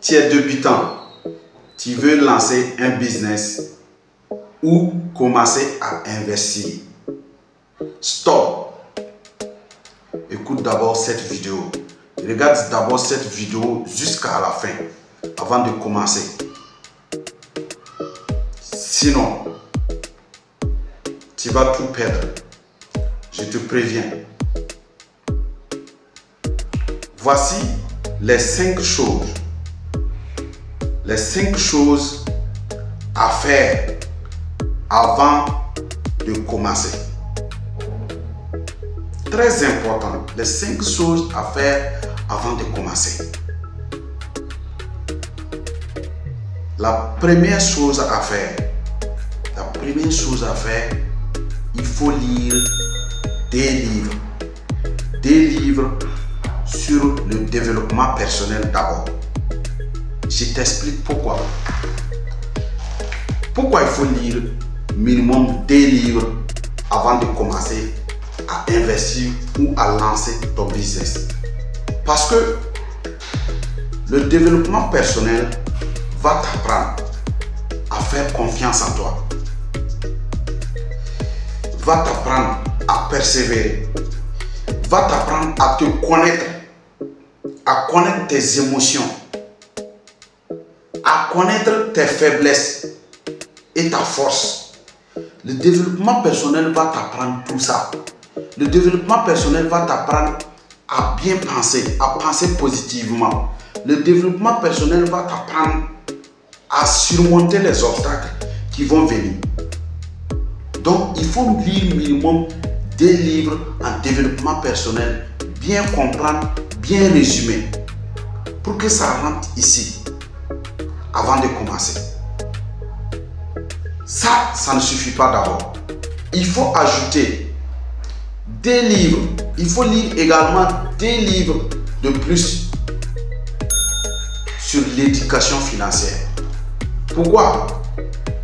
Tu es débutant, tu veux lancer un business ou commencer à investir. Stop. Écoute d'abord cette vidéo. Regarde d'abord cette vidéo jusqu'à la fin avant de commencer. Sinon, tu vas tout perdre. Je te préviens. Voici les 5 choses. Les 5 choses à faire avant de commencer. Très important. Les 5 choses à faire avant de commencer. La première chose à faire. Il faut lire des livres. Des livres sur le développement personnel d'abord. Je t'explique pourquoi. Pourquoi il faut lire minimum des livres avant de commencer à investir ou à lancer ton business. Parce que le développement personnel va t'apprendre à faire confiance en toi. Va t'apprendre à persévérer. Va t'apprendre à te connaître. À connaître tes émotions. À connaître tes faiblesses et ta force. Le développement personnel va t'apprendre tout ça. Le développement personnel va t'apprendre à bien penser, à penser positivement. Le développement personnel va t'apprendre à surmonter les obstacles qui vont venir. Donc, il faut lire minimum des livres en développement personnel, bien comprendre, bien résumer, pour que ça rentre ici, avant de commencer. Ça ne suffit pas d'abord. Il faut ajouter des livres. Il faut lire également des livres de plus sur l'éducation financière. Pourquoi?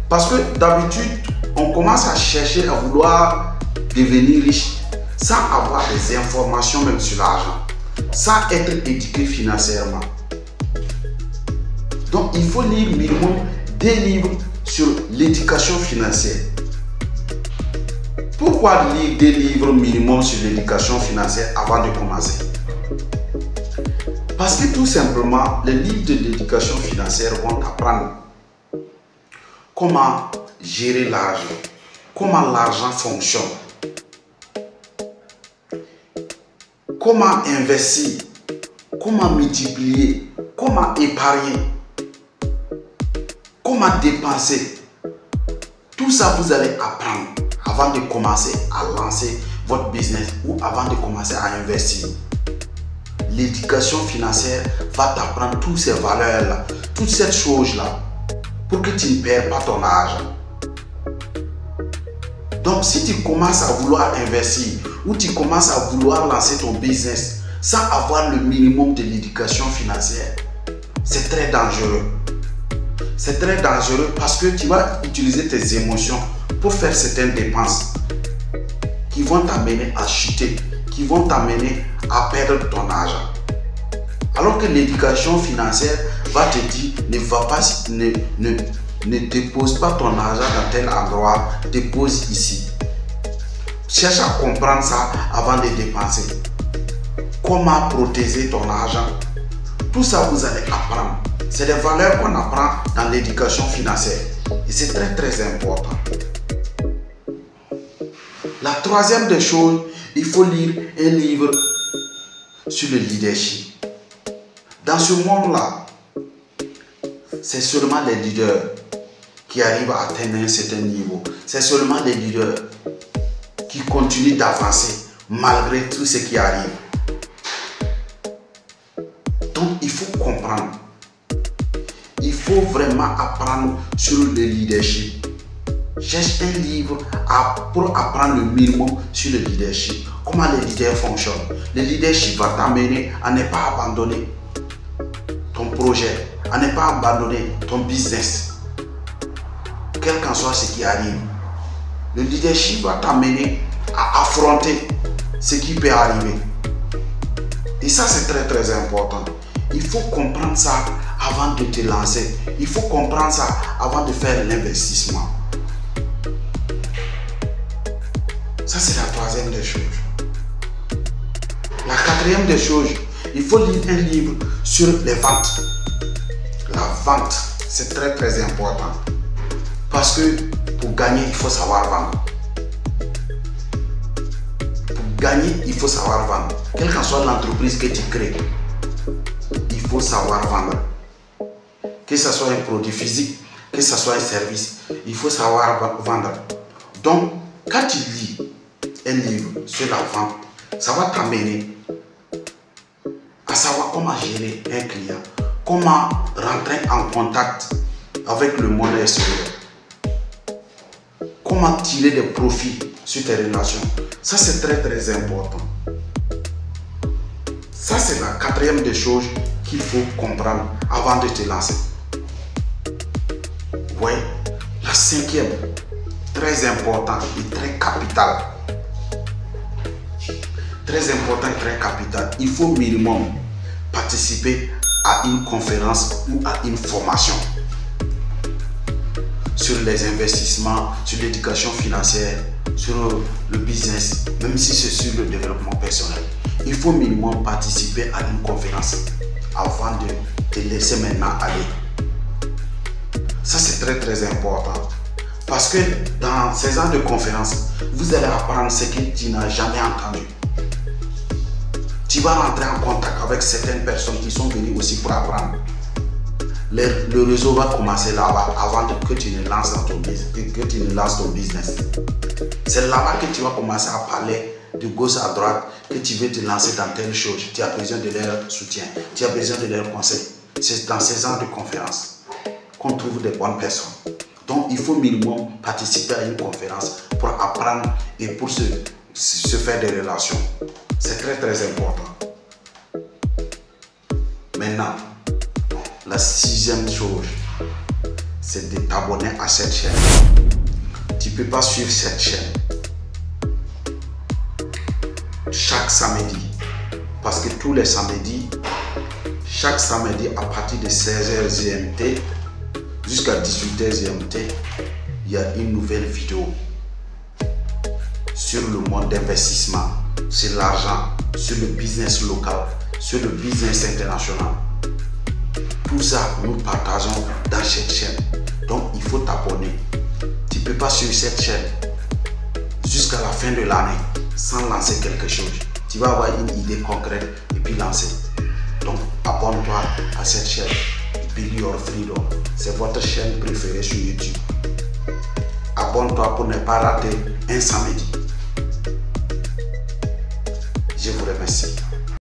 Parce que d'habitude, on commence à chercher à vouloir devenir riche sans avoir des informations même sur l'argent, sans être éduqué financièrement. Donc, il faut lire minimum des livres sur l'éducation financière. Pourquoi lire des livres minimum sur l'éducation financière avant de commencer? Parce que tout simplement, les livres de l'éducation financière vont t'apprendre comment gérer l'argent, comment l'argent fonctionne, comment investir, comment multiplier, comment épargner, comment dépenser. Tout ça, vous allez apprendre avant de commencer à lancer votre business ou avant de commencer à investir. L'éducation financière va t'apprendre toutes ces valeurs-là, toutes ces choses-là, pour que tu ne perds pas ton argent. Donc, si tu commences à vouloir investir ou tu commences à vouloir lancer ton business sans avoir le minimum de l'éducation financière, c'est très dangereux. C'est très dangereux parce que tu vas utiliser tes émotions pour faire certaines dépenses qui vont t'amener à chuter, qui vont t'amener à perdre ton argent. Alors que l'éducation financière va te dire ne dépose pas ton argent dans tel endroit, dépose ici. Cherche à comprendre ça avant de dépenser. Comment protéger ton argent. Tout ça, vous allez apprendre. C'est des valeurs qu'on apprend dans l'éducation financière. Et c'est très très important. La troisième des choses, il faut lire un livre sur le leadership. Dans ce monde-là, c'est seulement les leaders qui arrivent à atteindre un certain niveau. C'est seulement les leaders qui continuent d'avancer malgré tout ce qui arrive. Donc, il faut comprendre. Il faut vraiment apprendre sur le leadership. Cherche un livre pour apprendre le minimum sur le leadership. Comment les leaders fonctionnent. Le leadership va t'amener à ne pas abandonner ton projet, à ne pas abandonner ton business, quel qu'en soit ce qui arrive. Le leadership va t'amener à affronter ce qui peut arriver. Et ça, c'est très très important. Il faut comprendre ça avant de te lancer. Il faut comprendre ça avant de faire l'investissement. Ça, c'est la troisième des choses. La quatrième des choses, il faut lire un livre sur les ventes. La vente, c'est très très important. Parce que pour gagner, il faut savoir vendre. Pour gagner, il faut savoir vendre. Quelle que soit l'entreprise que tu crées, il faut savoir vendre. Que ce soit un produit physique, que ce soit un service, il faut savoir vendre. Donc, quand tu lis un livre sur la vente, ça va t'amener à savoir comment gérer un client, comment rentrer en contact avec le monde extérieur, comment tirer des profits sur tes relations. Ça, c'est très très important. Ça, c'est la quatrième des choses qu'il faut comprendre avant de te lancer. Oui, la cinquième, très important et très capital. Très important et très capital. Il faut minimum participer à une conférence ou à une formation sur les investissements, sur l'éducation financière, sur le business, même si c'est sur le développement personnel. Il faut minimum participer à une conférence avant de te laisser maintenant aller. Ça, c'est très très important. Parce que dans ces ans de conférence, vous allez apprendre ce que tu n'as jamais entendu. Tu vas rentrer en contact avec certaines personnes qui sont venues aussi pour apprendre. Le réseau va commencer là-bas avant que tu ne lances ton business. C'est là-bas que tu vas commencer à parler de gauche à droite, que tu veux te lancer dans telle chose. Tu as besoin de leur soutien, tu as besoin de leurs conseils. C'est dans ces ans de conférence qu'on trouve des bonnes personnes. Donc, il faut minimum participer à une conférence pour apprendre et pour se faire des relations. C'est très très important. Maintenant, la sixième chose, c'est de t'abonner à cette chaîne. Tu ne peux pas suivre cette chaîne chaque samedi. Parce que tous les samedis, chaque samedi à partir de 16h GMT jusqu'à 18h GMT, il y a une nouvelle vidéo sur le monde d'investissement, sur l'argent, sur le business local, sur le business international. Tout ça, nous partageons dans cette chaîne. Donc, il faut t'abonner. Tu ne peux pas suivre cette chaîne jusqu'à la fin de l'année sans lancer quelque chose. Tu vas avoir une idée concrète et puis lancer. Donc, abonne-toi à cette chaîne. Build Your Freedom. C'est votre chaîne préférée sur YouTube. Abonne-toi pour ne pas rater un samedi. Je vous remercie.